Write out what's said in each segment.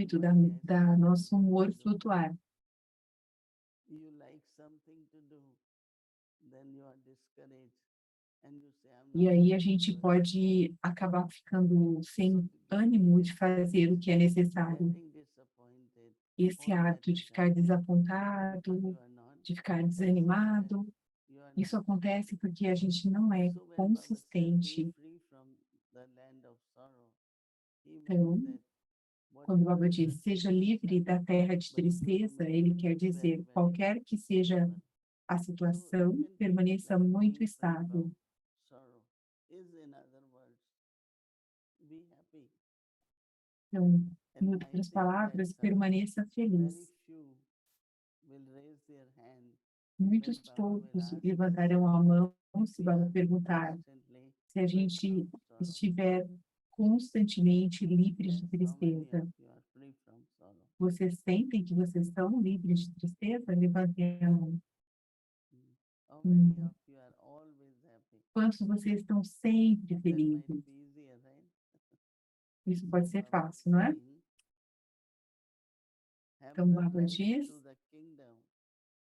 intuito da nosso humor flutuar. You like something to do, then you are discouraged and you say, I'm E not aí a able to gente do it. pode acabar ficando sem ânimo de fazer o que é necessário. Getting disappointed, Esse all that hábito de is ficar happening because desapontado, you are not de ficar consistent. desanimado, You are isso not. acontece porque a gente não é So when Baba said, be consistente. free from the land of sorrow, he meant Então, that quando o whatever Baba is the diz, seja livre da situation, terra de but you tristeza, remain ele quer very, dizer, very qualquer que seja stable. a So you situação, can take it permaneça like muito being free estável. from sorrow is, in other words, be happy. Então, And em I outras think palavras, that permaneça very feliz. few will raise their hand when Muitos Baba will poucos ask us levantarão a mão if se we Baba are perguntar constantly se a free gente from sorrow. estiver constantemente livre de Yes, how many tristeza. of you are free from sorrow? Vocês sentem que vocês estão livres de tristeza? Levantem a mão. How many Hum. of you are always happy? Quantos de vocês estão sempre That might felizes? be easier, right? Isso pode ser Baba fácil, não é? saying, have Então, the Baba right diz, to the kingdom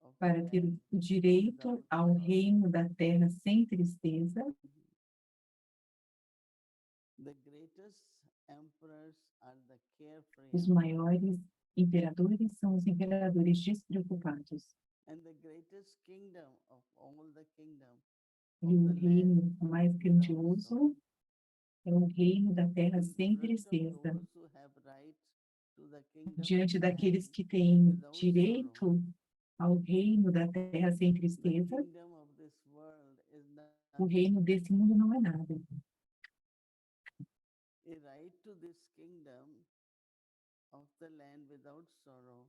of the para ter land o direito without ao sorrow. reino da terra sem tristeza, The greatest emperors are the carefree os emperors. maiores imperadores são os imperadores despreocupados. And the greatest kingdom of all the kingdom E of o the land reino mais without grandioso sorrow. é o reino da terra In sem front of tristeza. those who have right to the kingdom of Diante daqueles land que têm without sorrow, direito ao reino da terra sem the tristeza, kingdom of this world is o nothing. reino desse mundo não é nada. A right to this kingdom of the land without sorrow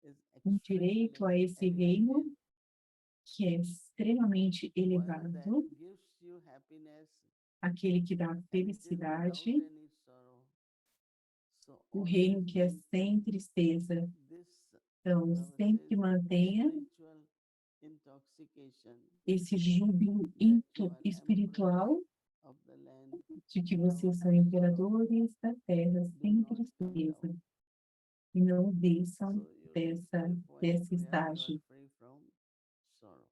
is Um direito a esse reino elevated, que é extremamente one elevado, that gives you happiness aquele que dá and it is without felicidade, any sorrow. So o always reino que é sem maintain tristeza. this, Então, Baba sempre says, mantenha spiritual intoxication esse júbilo that you are emperors espiritual of the land de que without vocês são sorrow. imperadores da terra Do sem not come tristeza. down. E não desçam So you reach to a point desse where you are estágio. free from sorrow.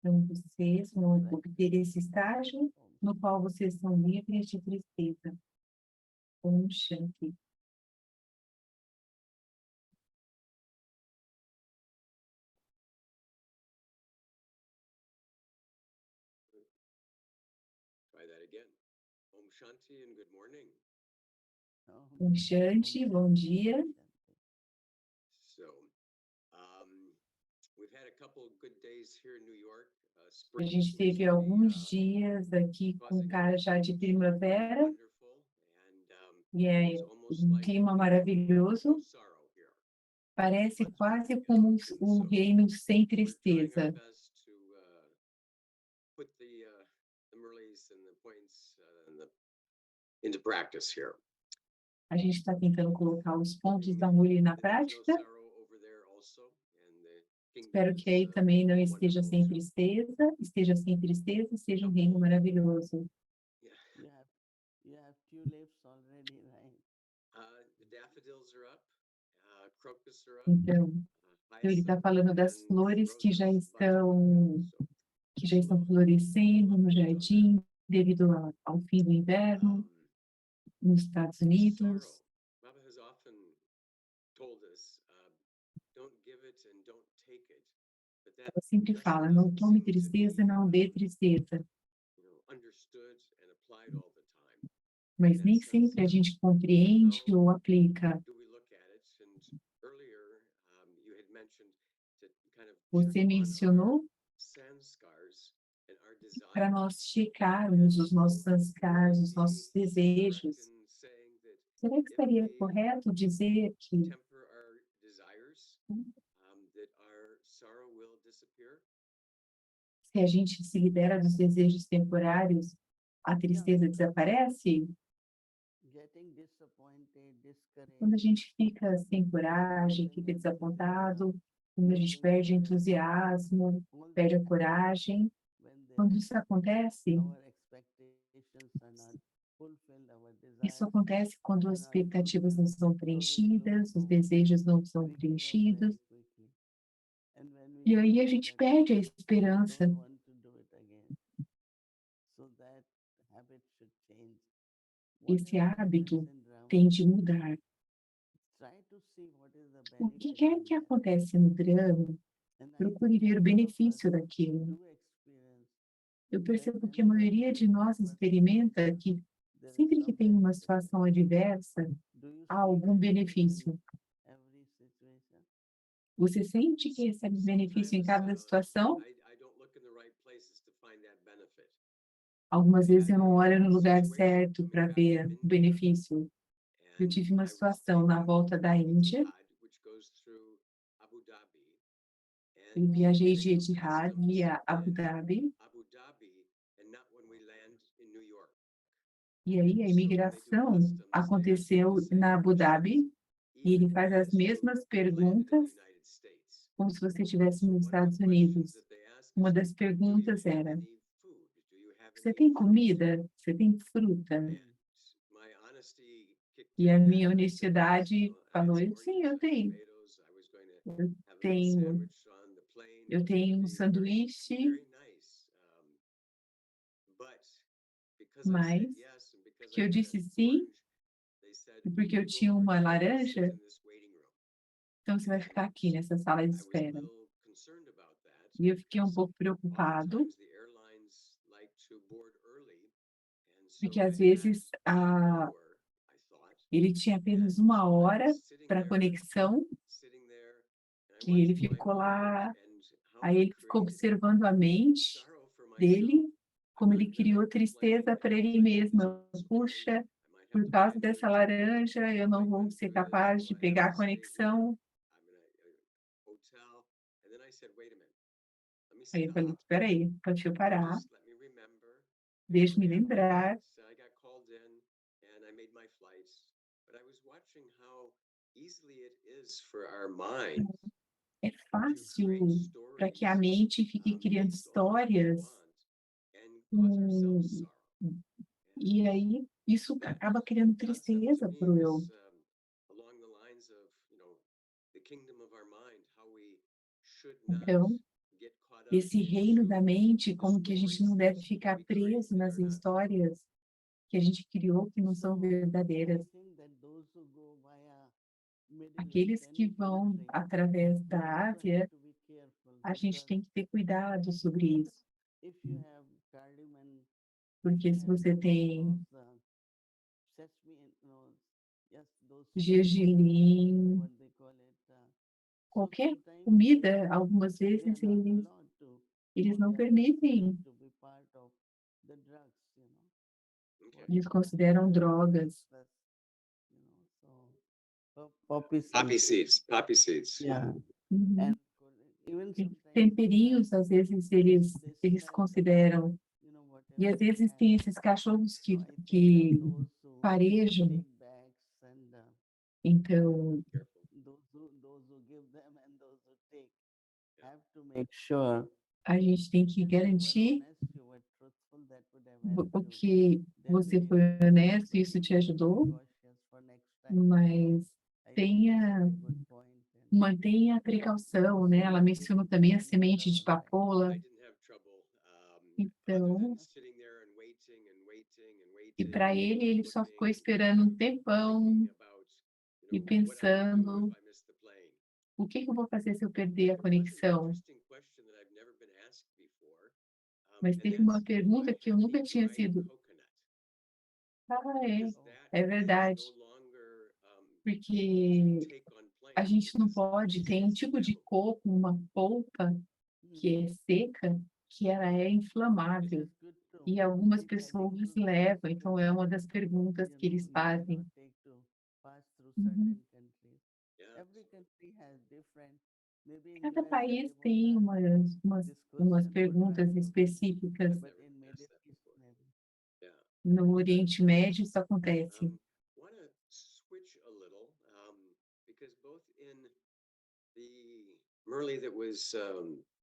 Então, vocês vão Practice obter esse estágio no qual vocês são livres de tristeza. Om Shanti. Try that again. Om Shanti and good morning. Om Shanti, bom dia. So, we've had a couple good days here in New York. A gente teve alguns dias aqui com cara já de primavera e é um clima maravilhoso. Parece quase como um reino sem tristeza. Into practice here. A gente está tentando colocar os pontos da Murli na prática. Espero que aí também não esteja sem tristeza e seja um reino maravilhoso. You have tulips already, right? The daffodils are up, crocus are up. Então, ele está falando das flores que já estão florescendo no jardim devido ao fim do inverno nos Estados Unidos. Baba has often told us, don't give it and don't take it. Ela sempre fala, não tome tristeza, não dê tristeza. Mas nem sempre a gente compreende ou aplica. Você mencionou para nós checarmos os nossos sanskars, os nossos desejos. Será que estaria correto dizer que se a gente se libera dos desejos temporários, a tristeza desaparece? Quando a gente fica sem coragem, fica desapontado, quando a gente perde o entusiasmo, perde a coragem, quando isso acontece, fulfilled our Isso desires, acontece quando as then also expectativas não são so we lose preenchidas, os hope. desejos não são We give up preenchidos, very quickly. And when we e aí give a up gente again, perde a we esperança. don't want to do it again. So that habit should change. Esse Whatever happens hábito in drama, tem de mudar. try to see what is the O que benefit quer in que that. acontece no drama, And I procure think ver o most of us benefício daquilo. do experience Eu that percebo que a whenever maioria de nós adverse experimenta que there is sempre que some tem uma benefit in situação it. adversa, Do you há see algum benefit in benefício. every situation? Você sente que recebe benefício em cada situação? I don't look in the right places to find that benefit. Algumas vezes eu não olho no lugar Situation certo coming para back ver from o India, benefício. Eu and tive uma I was situação na taking volta da Índia, Etihad, which goes through Abu Dhabi, eu and viajei they de do Etihad customs via Abu in Dhabi, Abu Dhabi and not when we land in New York. e aí a So when they do imigração customs, they ask you aconteceu the same na Abu questions, Dhabi, e ele even faz as as you mesmas land in perguntas the United States. como se você estivesse So nos one of the Estados questions Unidos. that they ask Uma is, das do you perguntas have era: any food? Do you have você any tem fruits? comida? Você tem fruta? And my honesty kicked E in a then, minha and I said, yes. honestidade I had falou: some sim, eu organic tenho. tomatoes. I was going to Eu have a little tenho, sandwich on the plane, eu which would tenho um be sanduíche, very nice. But because I mas said yes and because que I eu had disse an sim, orange, they said, e well, porque eu you'll go tinha for uma sure and sit laranja, in this waiting room. então você vai ficar aqui nessa sala de I was a espera. little concerned about that E eu fiquei um because pouco preocupado, oftentimes the airlines like to board early, and so porque I às had vezes one hour, I thought, ele tinha apenas and uma I hora was sitting para there, conexão, sitting there, and I que ele watched my ficou lá, mind and how aí it ele ficou created observando a mente sorrow for myself. dele, I'm como not ele good criou at planning tristeza para ele because I have mesmo. this orange, Puxa, I might have por to causa buy dessa another ticket. laranja, eu Am não I vou going ser through this? capaz Will de I have pegar a to stay here? conexão. I'm in a hotel. And then I said, wait a minute, let me Aí eu falei: stop. espera aí, deixa eu parar, Just let me remember. And deixa-me what happened lembrar. was I got called in and I made my flights, but I was watching how easily it is for our mind É to create fácil para que a stories mente fique criando based on what we histórias, want and cause ourselves hum, sorrow. e aí isso That acaba criando concept to tristeza me para o eu. was along the lines of, the kingdom of our mind, how we should not Então, get caught up esse in reino da mente, the como que a gente stories não deve that ficar we create preso that nas are not true. histórias que a gente criou que não são So verdadeiras. I think that those who go via Middle East, Aqueles que any vão country, através they da also have Ásia, to be careful a gente because tem que ter cuidado sobre isso, if you have cardamom, if porque you se have você some of tem those sesame, yes, those gergelim, what they call it. So qualquer sometimes comida, algumas they are vezes not eles, allowed to, eles or não they are considered permitem, to be part of the drugs, Okay. eles consideram drogas. So poppy Poppy seeds. seeds, poppy seeds. Yeah, Uhum. and even E sometimes temperinhos, às vezes, eles smell, consideram. E às whatever. vezes tem esses cachorros So I think that que those who farejam, take bags and então Careful. those who give them and those who take have to make sure a gente tem que that you were garantir honest, you were truthful, that would have helped o you. que Then você we foi have to be honesto, very isso te ajudou, cautious for next time. mas I think this is a good point. And mantenha a precaução, né? Ela mencionou também a semente de papoula, I didn't have trouble, other então, than sitting there and waiting and waiting and e waiting para and ele só ficou looking, esperando um tempão thinking about, e what I would do pensando: if I missed the plane. o que que eu vou fazer se eu perder a There was an conexão? interesting question that I've never been asked before, Mas and teve that's, uma do I pergunta que eu have nunca any tinha dried sido. coconut? Ah, Because that é is verdade, no longer able to porque take on a planes gente não because pode, tem um it's tipo de flammable. coco, uma polpa que é seca, que ela é this inflamável. is good too. E algumas Adding pessoas to the levam, list então é uma das perguntas que eles you fazem. cannot take to pass through Uhum. certain countries. Yeah. Every country has different. Maybe in Cada USA país they won't tem ask umas this question, but perguntas específicas. but in Never Middle asked that East before. maybe. Yeah. No Oriente Médio isso acontece. Want to switch a little because both in the Merle that was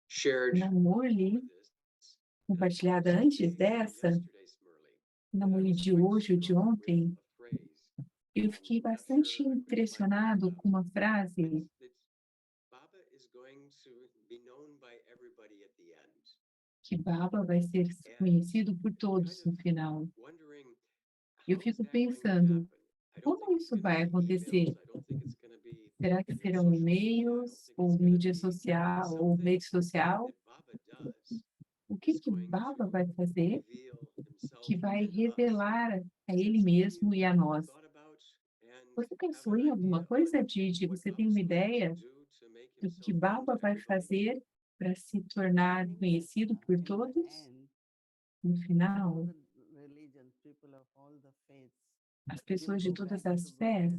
shared Na Morley, before this, and I think compartilhada it's antes okay in dessa, yesterday's Merle, na manhã de hoje ou de ontem, eu fiquei bastante impressionado com uma frase que Baba vai ser conhecido por todos no final. Eu fico pensando, como isso vai acontecer? Será que serão e-mails, ou mídia social, ou rede social? O que Baba vai fazer que vai revelar a ele mesmo e a nós? Você pensou em alguma coisa, Didi? Você tem uma ideia do que Baba vai fazer para se tornar conhecido por todos? No final, as pessoas de todas as fés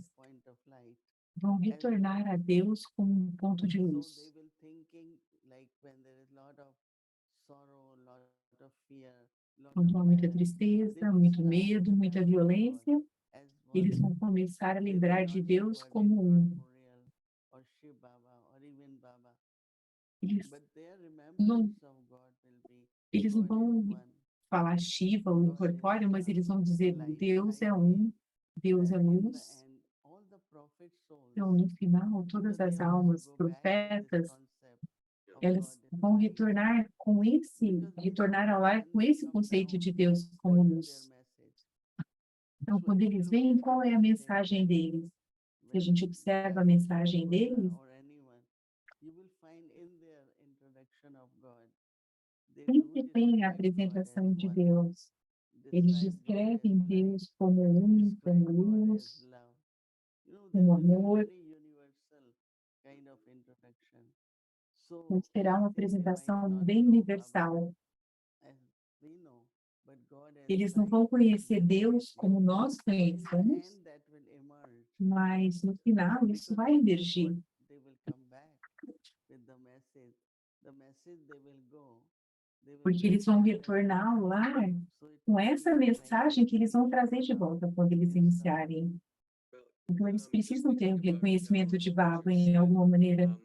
vão retornar a Deus como um ponto de luz. Quando há muita tristeza, muito medo, muita violência, eles vão começar a lembrar de Deus como um. Eles não, eles não vão falar Shiva ou incorpóreo, mas eles vão dizer Deus é um, Deus é luz. Então, no final, todas as almas profetas, elas vão retornar ao lar com esse conceito de Deus como luz. Então, quando eles veem, qual é a mensagem deles? Se a gente observa a mensagem deles, sempre tem a apresentação de Deus. Eles descrevem Deus como um, como luz, como amor. Então, será uma apresentação bem universal. Eles não vão conhecer Deus como nós conhecemos, mas no final isso vai emergir. Porque eles vão retornar ao lar com essa mensagem que eles vão trazer de volta quando eles iniciarem. Então, eles precisam ter o reconhecimento de Baba em alguma maneira.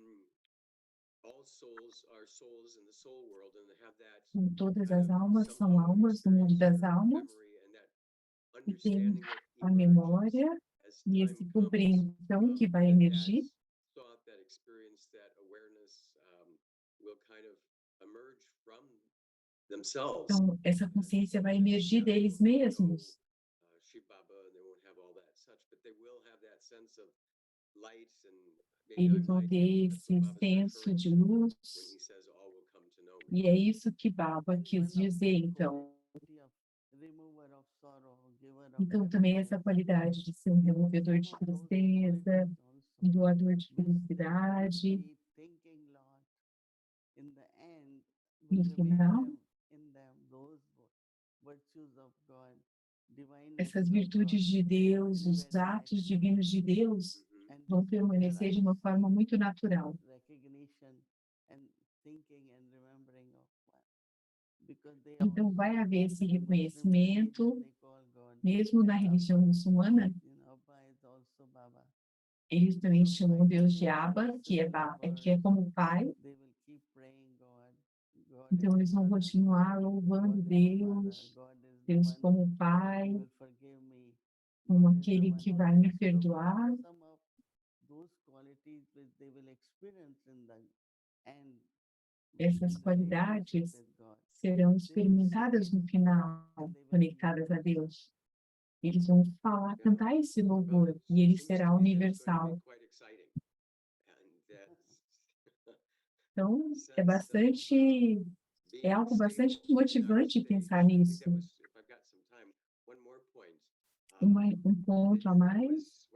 Todas as almas são almas no mundo das almas e tem a memória e essa compreensão que vai emergir. Então, essa consciência vai emergir deles mesmos. Eles vão ter esse senso de luz. E é isso que Baba quis dizer, então. Então, também essa qualidade de ser um removedor de tristeza, um doador de felicidade. No final, essas virtudes de Deus, os atos divinos de Deus, vão permanecer de uma forma muito natural. Então, vai haver esse reconhecimento, mesmo na religião muçulmana, eles também chamam Deus de Abba, que é como Pai. Então, eles vão continuar louvando Deus, Deus como Pai, como aquele que vai me perdoar. Essas qualidades serão experimentadas no final, conectadas a Deus. Eles vão falar, cantar esse louvor, e ele será universal. Então, é algo bastante motivante pensar nisso. Um ponto a mais.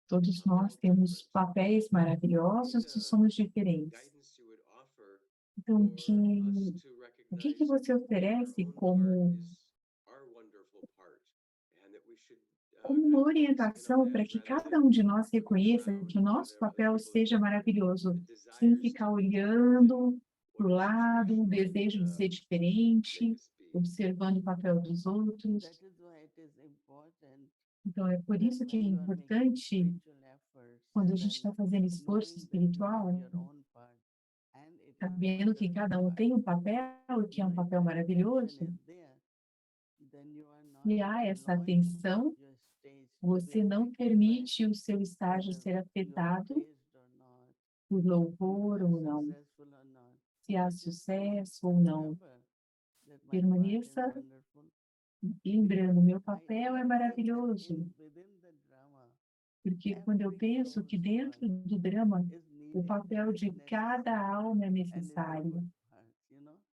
Todos nós temos papéis maravilhosos e somos diferentes. Então, o que você oferece como uma orientação para que cada um de nós reconheça que o nosso papel seja maravilhoso, sem ficar olhando para o lado, o desejo de ser diferente, observando o papel dos outros. Então, é por isso que é importante, quando a gente está fazendo esforço espiritual, sabendo que cada um tem um papel, que é um papel maravilhoso, e há essa atenção, você não permite o seu estágio ser afetado por louvor ou não, se há sucesso ou não. Permaneça lembrando, meu papel é maravilhoso, porque quando eu penso que dentro do drama, o papel de cada alma é necessário,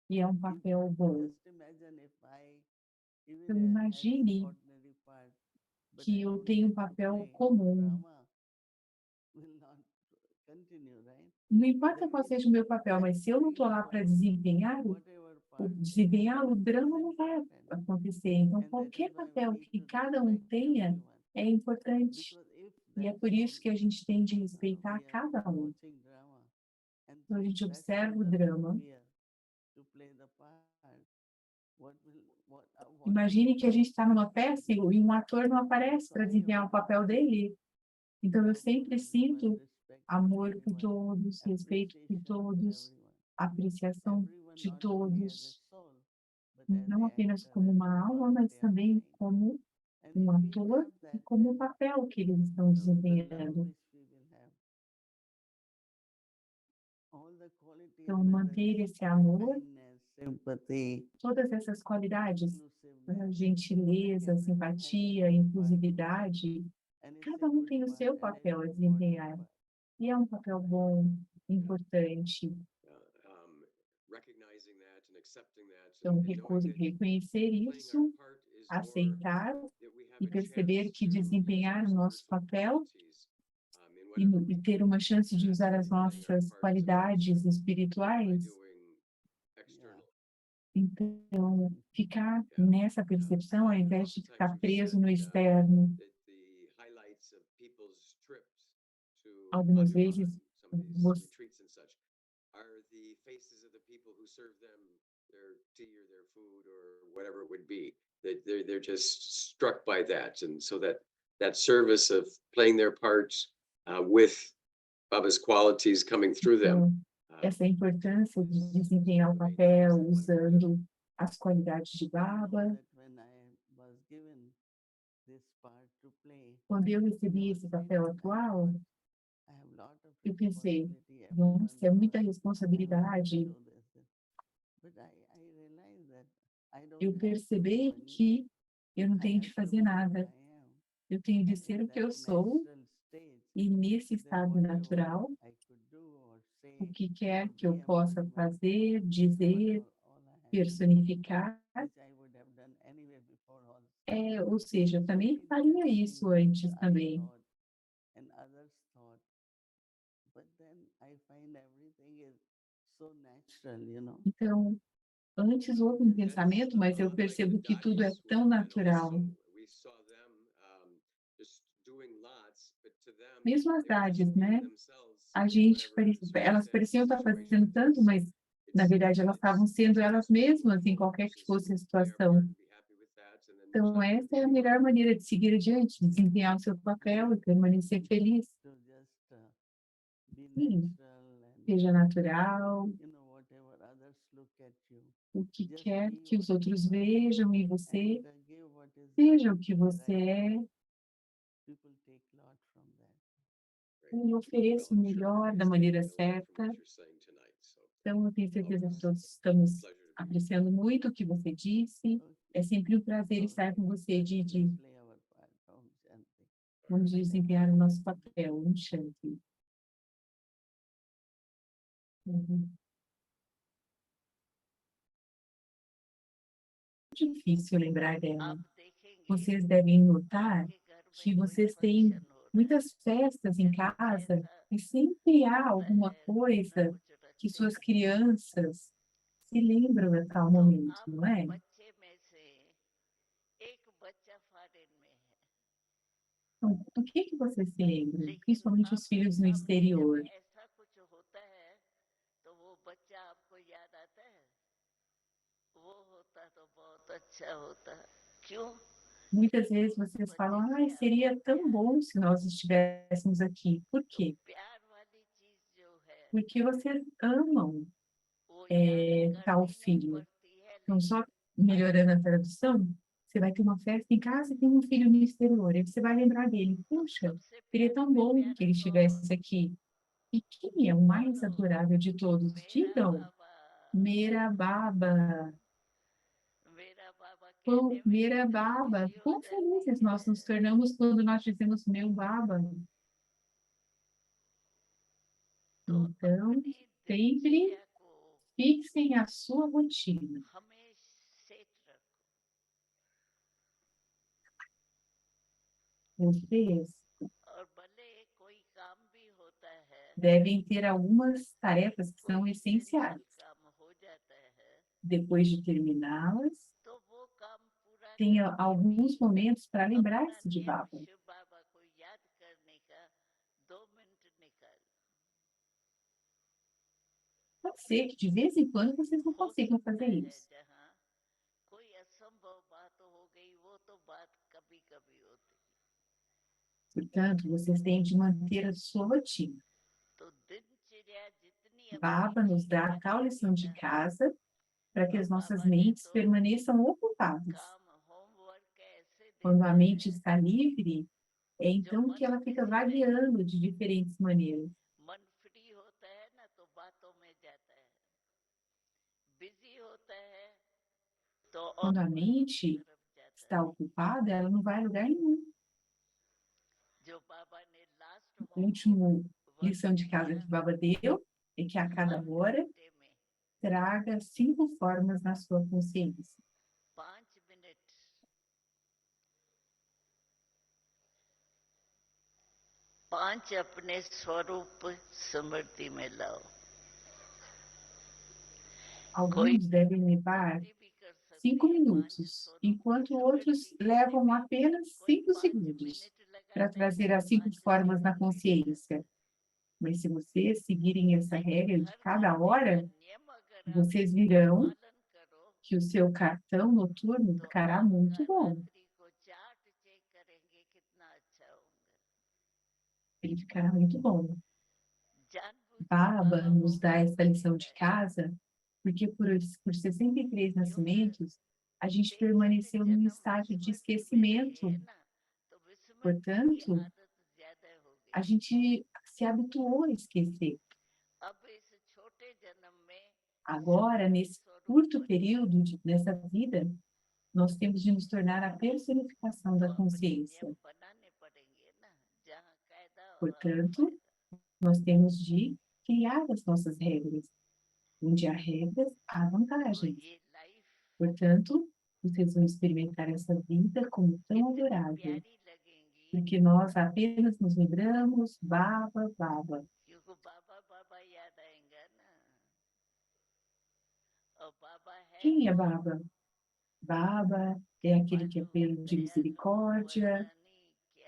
e é um papel bom. Então, imagine que eu tenho um papel comum. Não importa qual seja o meu papel, mas se eu não estou lá para desempenhá-lo, o drama não vai acontecer. Então, qualquer papel que cada um tenha é importante. E é por isso que a gente tem de respeitar cada um. Então, a gente observa o drama. Imagine que a gente está numa peça e um ator não aparece para desempenhar o papel dele. Então, eu sempre sinto amor por todos, respeito por todos, apreciação de todos, não apenas como uma alma, mas também como um ator e como o papel que eles estão desempenhando. Então, manter esse amor, todas essas qualidades, gentileza, simpatia, inclusividade, cada um tem o seu papel a desempenhar. E é um papel bom, importante. Então, reconhecer isso, aceitar e perceber que desempenhar o nosso papel e ter uma chance de usar as nossas qualidades espirituais. Então, ficar nessa percepção, ao invés de ficar preso no externo. Algumas vezes, você are the faces of the people who serve them their tea or their food or whatever it would be. They're just struck by that, and so that service of playing their parts with Baba's qualities coming through them. Essa importância de desempenhar o papel usando as qualidades de Baba. Quando eu recebi esse papel atual, eu pensei, nossa, é muita responsabilidade. Eu percebi que eu não tenho de fazer nada. Eu tenho de ser o que eu sou, e nesse estado natural, o que quer que eu possa fazer, dizer, personificar, ou seja, eu também faria isso antes também. Então, antes houve um pensamento, mas eu percebo que tudo é tão natural. Mesmo as dádivas, né? Elas pareciam estar fazendo tanto, mas, na verdade, elas estavam sendo elas mesmas em qualquer que fosse a situação. Então, essa é a melhor maneira de seguir adiante, de desempenhar o seu papel e permanecer feliz. Sim, seja natural, o que quer que os outros vejam em você, seja o que você é, e ofereça o melhor da maneira certa. Então, eu tenho certeza que todos estamos apreciando muito o que você disse. É sempre um prazer estar com você, Didi. Vamos desempenhar o nosso papel, um Shanti. Difícil lembrar dela. Vocês devem notar que vocês têm muitas festas em casa e sempre há alguma coisa que suas crianças se lembram a tal momento, não é? Então, do que vocês se lembram? Principalmente os filhos no exterior. Muitas vezes vocês falam, ai, seria tão bom se nós estivéssemos aqui. Por quê? Porque vocês amam. tal filho. Então, só melhorando a tradução, você vai ter uma festa em casa e tem um filho no exterior. Aí você vai lembrar dele. Puxa, seria tão bom que ele estivesse aqui. E quem é o mais adorável de todos? Digam, Merababa. Merababa. Quão felizes nós nos tornamos quando nós dizemos meu baba. Então, sempre fixem a sua rotina. Vocês devem ter algumas tarefas que são essenciais. Depois de terminá-las, tenha alguns momentos para lembrar-se de Baba. Pode ser que de vez em quando vocês não consigam fazer isso. Portanto, vocês têm de manter a sua rotina. Baba nos dá a tal lição de casa para que as nossas mentes permaneçam ocupadas. Quando a mente está livre, é então que ela fica vagueando de diferentes maneiras. Quando a mente está ocupada, ela não vai a lugar nenhum. A última lição de casa que Baba deu é que a cada hora traga 5 formas na sua consciência. 5 अपने स्वरूप स्मृति में लाओ. Alguns devem levar 5 minutos, enquanto outros levam apenas 5 segundos para trazer as 5 formas na consciência. Mas se vocês seguirem essa regra de cada hora, vocês virão que o seu cartão noturno ficará muito bom. Ele ficará muito bom. Baba nos dá essa lição de casa, porque por 63 nascimentos, a gente permaneceu num estágio de esquecimento. Portanto, a gente se habituou a esquecer. Agora, nesse curto período nessa vida, nós temos de nos tornar a personificação da consciência. Portanto, nós temos de criar as nossas regras. Onde há regras, há vantagens. Portanto, vocês vão experimentar essa vida como tão adorável. Porque nós apenas nos lembramos, Baba, Baba. Quem é Baba? Baba é aquele que é pleno de misericórdia,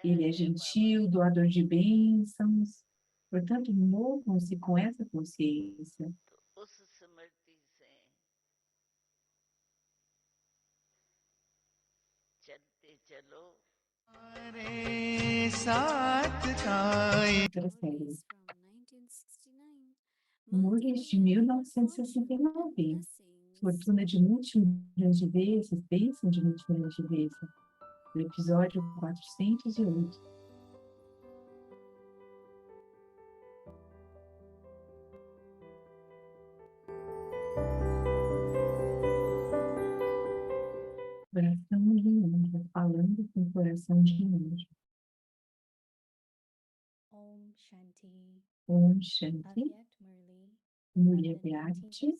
ele é gentil, doador de bênçãos. Portanto, movam-se com essa consciência. Outras séries. Mulheres de 1969. Fortuna de multimilhões de vezes, bênção de multimilhões de vezes. No episódio 408. Coração de anjo, falando com coração de anjo. Om Shanti. Om Shanti. Mulher Beate,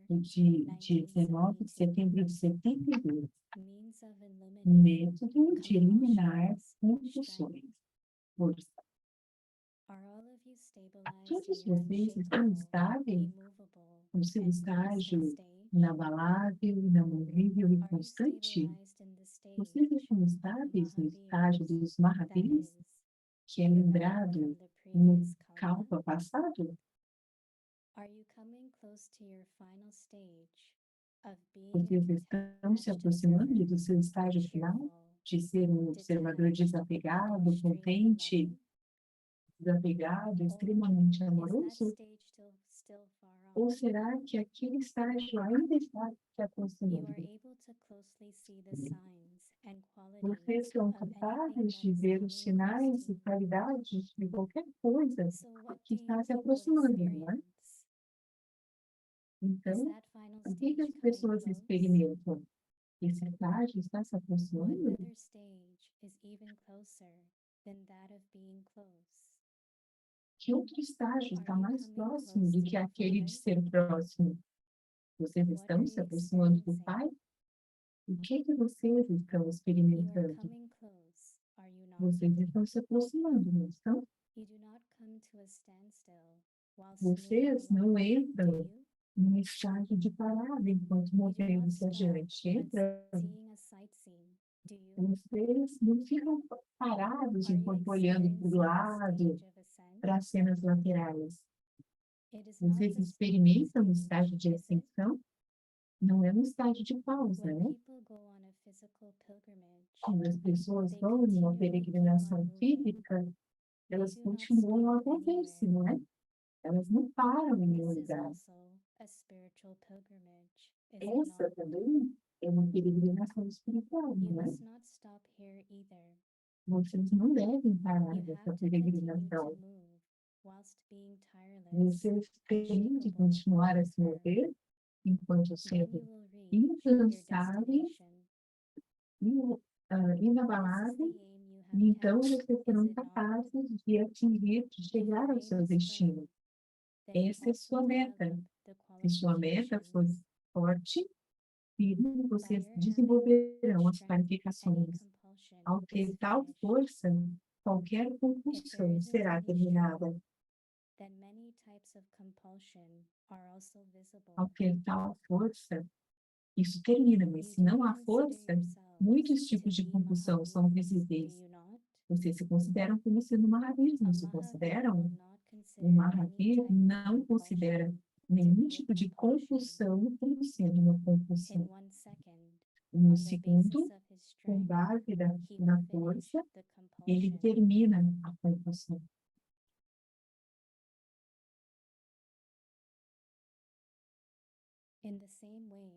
de 19 de setembro de 72. Método de eliminar compulsões. Força. Todos vocês estão estáveis no seu estágio inabalável, inamovível e constante? Vocês estão estáveis no estágio dos Mahavins, que é lembrado no Kalpa passado? Vocês estão se aproximando do seu estágio final, de ser um observador desapegado, contente, desapegado, extremamente amoroso? Ou será que aquele estágio ainda está se You aproximando? are able to closely see the signs and Vocês qualities são of anything capazes that de is ver coming os close sinais to e you. qualidades de qualquer coisa So what que do está se people aproximando, não é? experience? Is Então, that final o que stage as coming pessoas close? experimentam? Esse estágio está se What aproximando? other stage is even closer than that of being close? Que outro estágio Are está you mais coming próximo close do to que the aquele de Father? ser próximo? Vocês What estão are se you aproximando do experiencing? Pai? O que vocês estão You are experimentando? coming close, are you not? Vocês estão se aproximando, não estão? You do not come to a standstill whilst moving Vocês não along, do entram you? num estágio de parada enquanto You do not movemos stop adiante. when Entram. seeing a sightseeing, do you? Vocês não ficam parados Are you enquanto olhando para o experiencing a lado, stage of ascent? para as cenas laterais. It is not Vocês the experimentam o stage, estágio de is it? ascensão? Não é um estágio de pausa, When né? people go on a physical pilgrimage, Quando as pessoas they vão numa continually keep on peregrinação moving. física, They elas do not continuam a stop mover-se, anywhere. não é? Elas não param em nenhum This is lugar. also a spiritual pilgrimage, is it Essa not? também é uma peregrinação espiritual, You não é? must not stop here either. Vocês não devem parar You dessa have to continue to peregrinação. move whilst being tireless, Vocês têm de unshakable, continuar a and se firm. mover enquanto Then sendo you will reach your incansáveis, destination. This is inabaláveis, the aim you e have então kept, vocês is serão it not? capazes de atingir, de If chegar your ao aim seu is destino. firm, then you Essa é also sua meta. develop the Se sua meta for qualifications. forte, firme, vocês By your desenvolverão as strength, qualificações. any compulsion Ao is ter tal finished. força, qualquer If there compulsão isn't será any terminada. strength, then many types of compulsion are also visible. Ao ter tal força, isso termina, mas You se não do há consider força, yourselves muitos to tipos de be compulsão são Mahavira, do visíveis. you not? Vocês se consideram como sendo Mahavir, A não se Mahavira consideram? will not O consider any Mahavir type of não considera compulsion nenhum to be a tipo de compulsion. compulsão como sendo uma In compulsão. 1 second, No on the segundo, basis of his com strength, base he na will finish força, the ele compulsion. termina a compulsão. In the same way,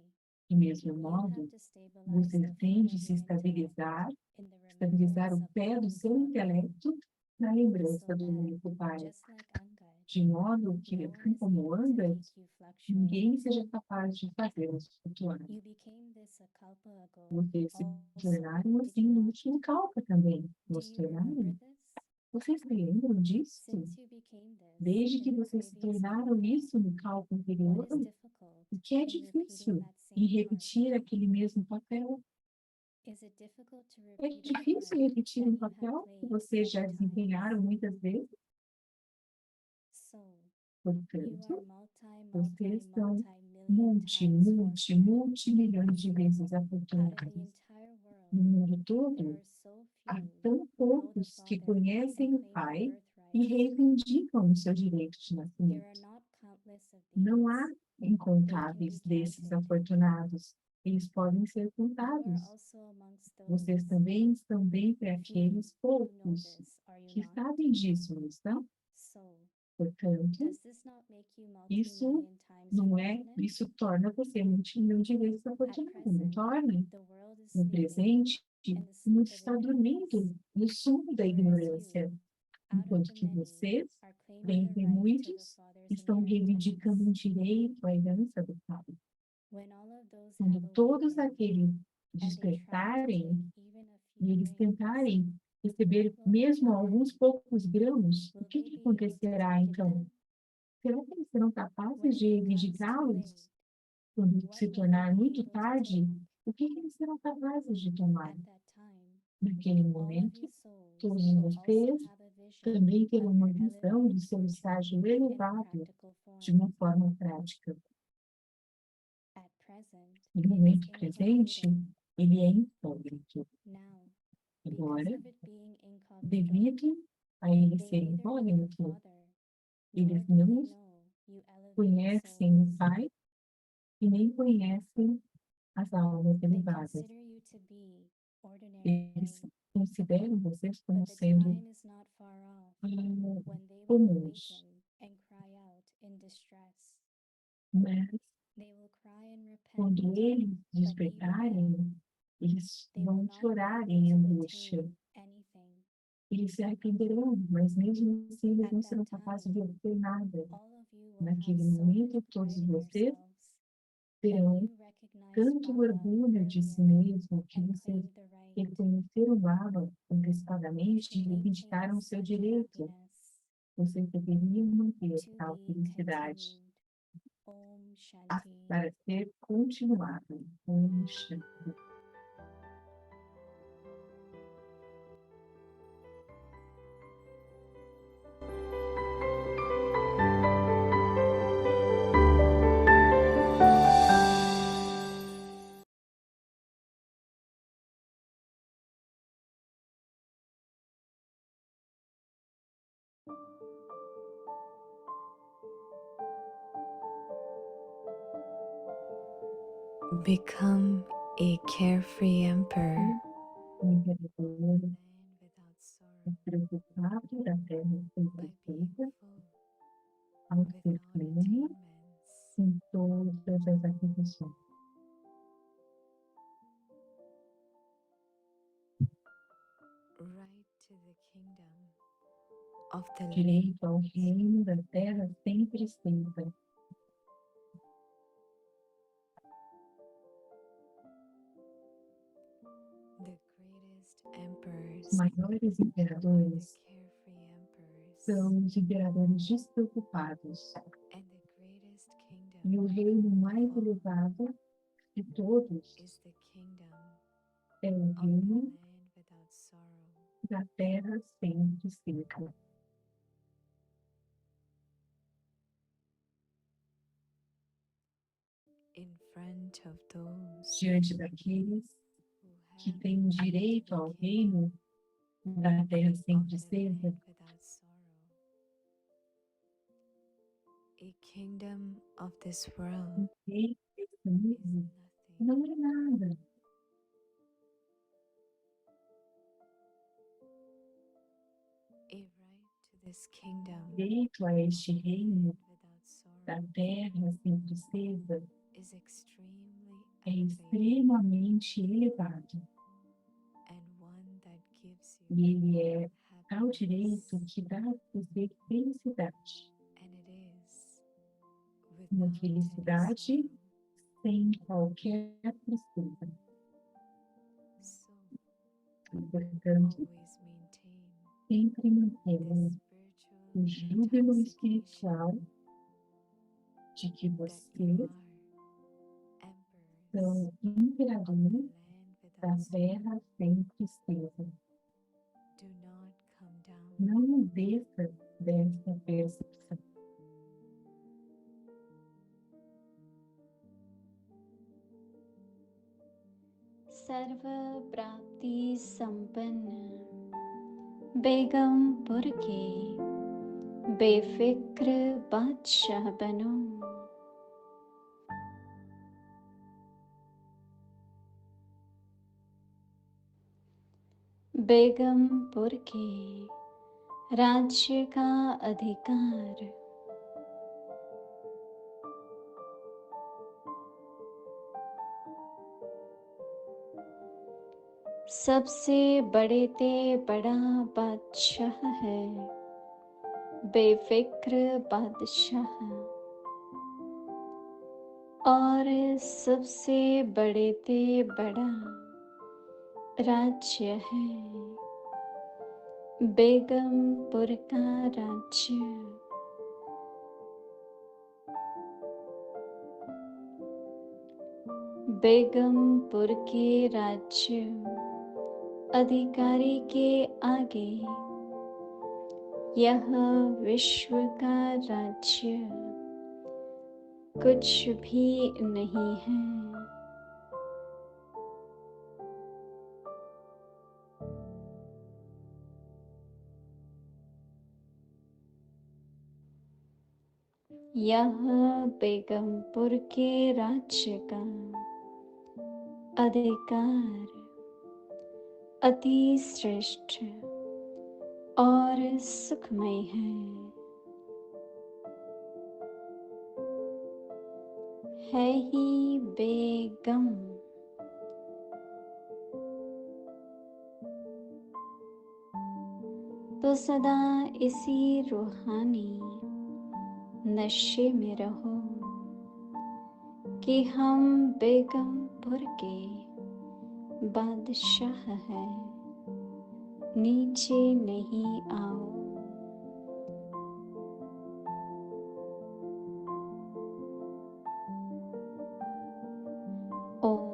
Do mesmo you modo, have to stabilize vocês the têm foot de of se your intellect estabilizar, in the estabilizar remembrance o of pé do Parampara, seu intelecto na lembrança so do that, único Pai, just like Angad, de modo que, no one assim is como able to andas, make you fluctuate. ninguém seja capaz de fazê-los flutuar. You became this a kalpa ago Vocês se also, tornaram did assim you no not? último Kalpa também. Do Nos you remember tornaram? this? Vocês se lembram disso? Since you became this Desde que in the vocês se previous tornaram kalpa, isso no Kalpa anterior, what is difficult o que é in repeating difícil that em same repetir part? aquele mesmo papel? Is it difficult to É repeat a difícil part repetir that um you have papel que played vocês já many times? desempenharam muitas vezes? So, you Portanto, are vocês são multi-million times fortunate. multimilhões de vezes Out of the afortunados. entire world, No mundo there todo, are so há few tão who know the poucos que Father conhecem and o claim Pai their e birthrights. reivindicam o seu direito de There are nascimento. not countless of Não these. há incontáveis They can be desses counted. afortunados. Eles podem ser You are contados. also amongst Vocês those também estão dentre few aqueles who know poucos this, are you que not? sabem disso, não estão? So, Portanto, does this not make you isso multi-million times não é, fortunate? isso torna você multimilhão de vezes At afortunado, não present, torna? the world is No sleeping presente, in the o mundo sleep of está ignorance, dormindo no sono da whereas ignorância, you, out of enquanto the que many, vocês, are claiming dentre the right to the muitos, Father's estão reivindicando um inheritance. direito à herança do Pai. When all of those Quando have todos awakened aqueles and they try to despertarem take even a e few eles grains, tentarem receber what will mesmo happen alguns then? poucos grãos, o Will que they be able to acontecerá take it então? then? Será que eles serão When capazes it de becomes too reivindicá-los? late, Quando what se will they tornar be muito able to tarde, take? o que eles serão capazes de tomar? At that time, Naquele all of momento, you souls todos will vocês also have a vision também terão of uma your visão do elevated seu fortune estágio in a elevado practical de form. uma forma prática. At present, No it is momento presente, incognito. ele é incógnito. Now, Agora, because of it being incognito, devido a ele they ser neither know the incógnito, Father, nor eles do they não know you elevated conhecem o souls. Pai e nem conhecem as almas They elevadas. consider you to be Eles ordinary, consideram vocês como but the sendo time is not far off when they will comuns. awaken and cry out in distress. Mas They will cry and repent, quando eles despertarem, eles they will vão not be chorar able em to angústia. attain anything. Eles se arrependerão, mas mesmo assim eles At não that serão capazes time, de obter nada. all of you will have Naquele so momento, much todos pride in vocês yourselves that terão you recognized tanto Baba orgulho de si earlier mesmo que and vocês claimed the right. reconheceram Baba You antecipadamente should e reivindicaram o maintain seu such direito. happiness Vocês deveriam manter to tal be felicidade continued. Om Shanti. para ser continuado. Om Shanti. Become a carefree emperor, Um imperador land without sorrow, preocupado da terra sem by being tristeza, full, ao ser without pleno attainments, em todas as aquisições. right to the kingdom of the land Direito ao reino da terra sem tristeza. the greatest emperors, Os maiores imperadores the carefree emperors, são os imperadores despreocupados. and the greatest kingdom E o reino mais of all elevado de todos is the kingdom é o of the reino land without sorrow. da terra sem tristeza. In front of those Diante daqueles who que have têm direito ao reino da terra sem of the tristeza, land without sorrow. A kingdom of this world o reino desse is mundo nothing. não é nada. A right to this kingdom Direito a este reino without sorrow da terra sem tristeza is extremely é elevated, extremamente elevado. and one that gives you E ele é tal happiness, direito que dá a você felicidade. and it is Uma without any felicidade sorrow. sem qualquer tristeza. So E, portanto, always maintain sempre mantemos the o spiritual júbilo intoxication espiritual de que that vocês you are são emperors of the imperadores land da without sorrow. terra sem tristeza. Do not come down. Não desça dessa percepção. सर्व प्राप्ति संपन्न बेगमपुर के बेफिक्र बादशाह बनो। बेगमपुर के राज्य का अधिकार सबसे बड़े ते बड़ा बादशाह है, बेफिक्र बादशाह, और सबसे बड़े ते बड़ा राज्य है, बेगमपुर का राज्य। बेगमपुर के राज्य अधिकारी के आगे यह विश्व का राज्य कुछ भी नहीं है। यह बेगमपुर के राज्य का अधिकार अति श्रेष्ठ और सुखमय है। है ही बेगम। तो सदा इसी रूहानी नशे में रहो कि हम बेगमपुर के बादशाह हैं, नीचे नहीं आओ। ओम